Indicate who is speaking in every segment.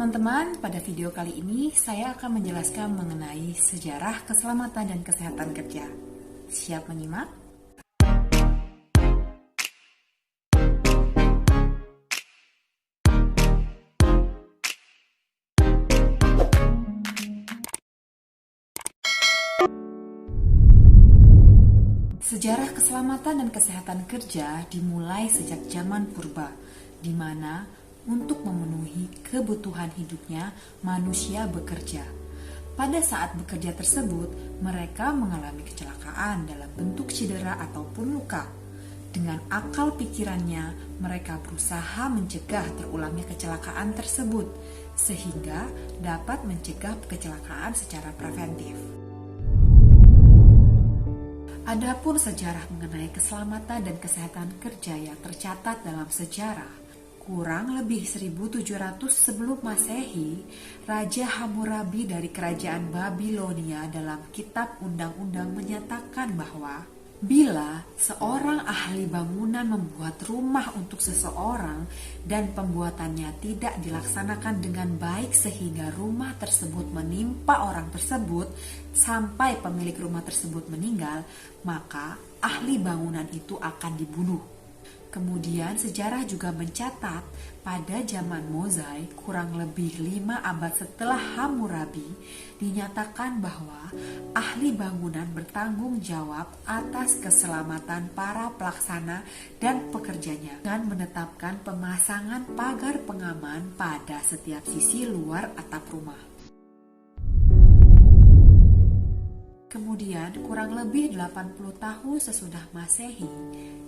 Speaker 1: teman-teman, pada video kali ini saya akan menjelaskan mengenai sejarah keselamatan dan kesehatan kerja. Siap menyimak? Sejarah keselamatan dan kesehatan kerja dimulai sejak zaman purba, di mana untuk memenuhi kebutuhan hidupnya, manusia bekerja. Pada saat bekerja tersebut, mereka mengalami kecelakaan dalam bentuk cedera ataupun luka. Dengan akal pikirannya, mereka berusaha mencegah terulangnya kecelakaan tersebut, sehingga dapat mencegah kecelakaan secara preventif. Adapun sejarah mengenai keselamatan dan kesehatan kerja yang tercatat dalam sejarah, kurang lebih 1700 sebelum Masehi, Raja Hammurabi dari kerajaan Babilonia dalam kitab undang-undang menyatakan bahwa bila seorang ahli bangunan membuat rumah untuk seseorang dan pembuatannya tidak dilaksanakan dengan baik sehingga rumah tersebut menimpa orang tersebut sampai pemilik rumah tersebut meninggal, maka ahli bangunan itu akan dibunuh. Kemudian sejarah juga mencatat pada zaman Mozaik kurang lebih 5 abad setelah Hammurabi dinyatakan bahwa ahli bangunan bertanggung jawab atas keselamatan para pelaksana dan pekerjanya dengan menetapkan pemasangan pagar pengaman pada setiap sisi luar atap rumah. Kemudian kurang lebih 80 tahun sesudah Masehi,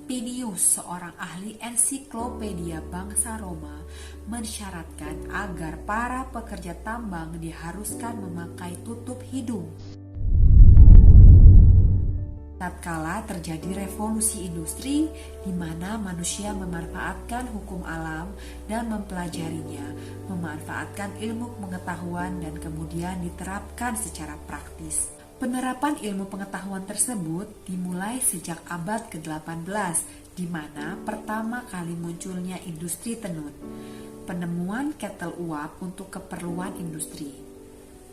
Speaker 1: Plinius, seorang ahli ensiklopedia bangsa Roma, mensyaratkan agar para pekerja tambang diharuskan memakai tutup hidung. Tatkala terjadi revolusi industri di mana manusia memanfaatkan hukum alam dan mempelajarinya, memanfaatkan ilmu pengetahuan dan kemudian diterapkan secara praktis. Penerapan ilmu pengetahuan tersebut dimulai sejak abad ke-18, di mana pertama kali munculnya industri tenun, penemuan ketel uap untuk keperluan industri.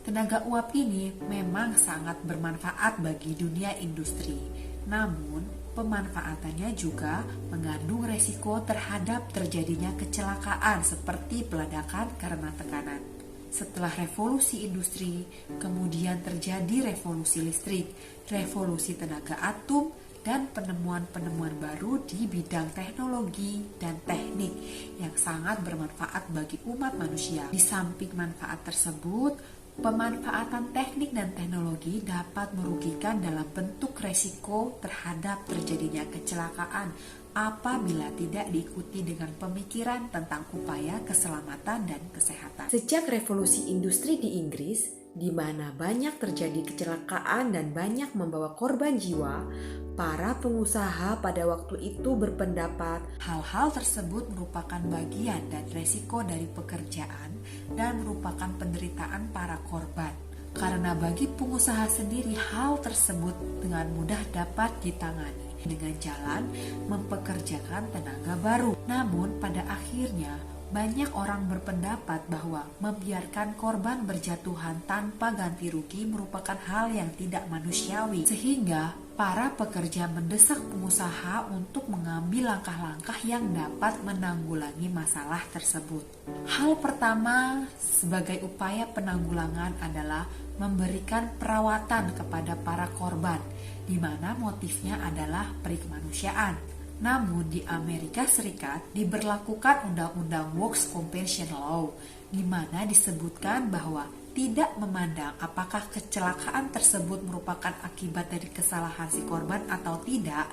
Speaker 1: Tenaga uap ini memang sangat bermanfaat bagi dunia industri, namun pemanfaatannya juga mengandung resiko terhadap terjadinya kecelakaan seperti peledakan karena tekanan. Setelah revolusi industri, kemudian terjadi revolusi listrik, revolusi tenaga atom, dan penemuan-penemuan baru di bidang teknologi dan teknik yang sangat bermanfaat bagi umat manusia. Di samping manfaat tersebut, pemanfaatan teknik dan teknologi dapat merugikan dalam bentuk resiko terhadap terjadinya kecelakaan apabila tidak diikuti dengan pemikiran tentang upaya keselamatan dan kesehatan. Sejak revolusi industri di Inggris, di mana banyak terjadi kecelakaan dan banyak membawa korban jiwa, para pengusaha pada waktu itu berpendapat hal-hal tersebut merupakan bagian dan resiko dari pekerjaan dan merupakan penderitaan para korban. Karena bagi pengusaha sendiri hal tersebut dengan mudah dapat ditangani dengan jalan mempekerjakan tenaga baru. Namun pada akhirnya banyak orang berpendapat bahwa membiarkan korban berjatuhan tanpa ganti rugi merupakan hal yang tidak manusiawi, sehingga para pekerja mendesak pengusaha untuk mengambil langkah-langkah yang dapat menanggulangi masalah tersebut. Hal pertama sebagai upaya penanggulangan adalah memberikan perawatan kepada para korban, di mana motifnya adalah perikemanusiaan. Namun di Amerika Serikat diberlakukan Undang-Undang Workers' Compensation Law, di mana disebutkan bahwa tidak memandang apakah kecelakaan tersebut merupakan akibat dari kesalahan si korban atau tidak,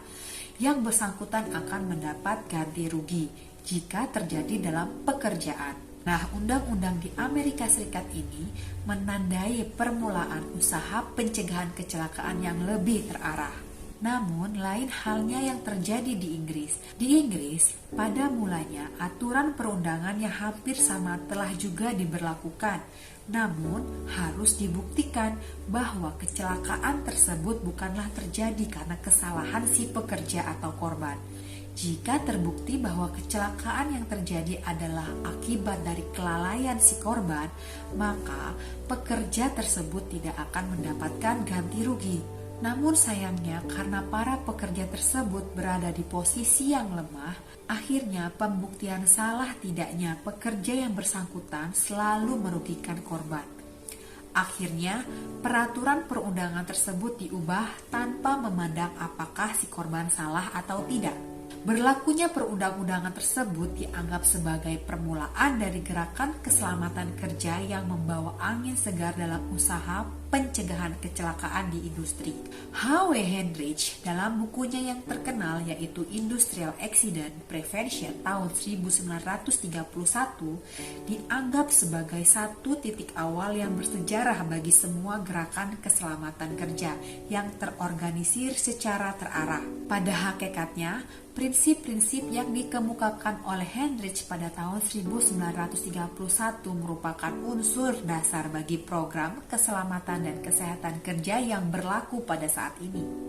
Speaker 1: yang bersangkutan akan mendapat ganti rugi jika terjadi dalam pekerjaan. Nah, undang-undang di Amerika Serikat ini menandai permulaan usaha pencegahan kecelakaan yang lebih terarah. Namun, lain halnya yang terjadi di Inggris. Di Inggris, pada mulanya aturan perundangan yang hampir sama telah juga diberlakukan. Namun, harus dibuktikan bahwa kecelakaan tersebut bukanlah terjadi karena kesalahan si pekerja atau korban. Jika terbukti bahwa kecelakaan yang terjadi adalah akibat dari kelalaian si korban, maka pekerja tersebut tidak akan mendapatkan ganti rugi. Namun sayangnya karena para pekerja tersebut berada di posisi yang lemah, akhirnya pembuktian salah tidaknya pekerja yang bersangkutan selalu merugikan korban. Akhirnya, peraturan perundangan tersebut diubah tanpa memandang apakah si korban salah atau tidak. Berlakunya perundang-undangan tersebut dianggap sebagai permulaan dari gerakan keselamatan kerja yang membawa angin segar dalam usaha pencegahan kecelakaan di industri. H.W. Hendrich dalam bukunya yang terkenal yaitu Industrial Accident Prevention tahun 1931 dianggap sebagai satu titik awal yang bersejarah bagi semua gerakan keselamatan kerja yang terorganisir secara terarah. Pada hakikatnya, prinsip-prinsip yang dikemukakan oleh Hendrich pada tahun 1931 merupakan unsur dasar bagi program keselamatan dan kesehatan kerja yang berlaku pada saat ini.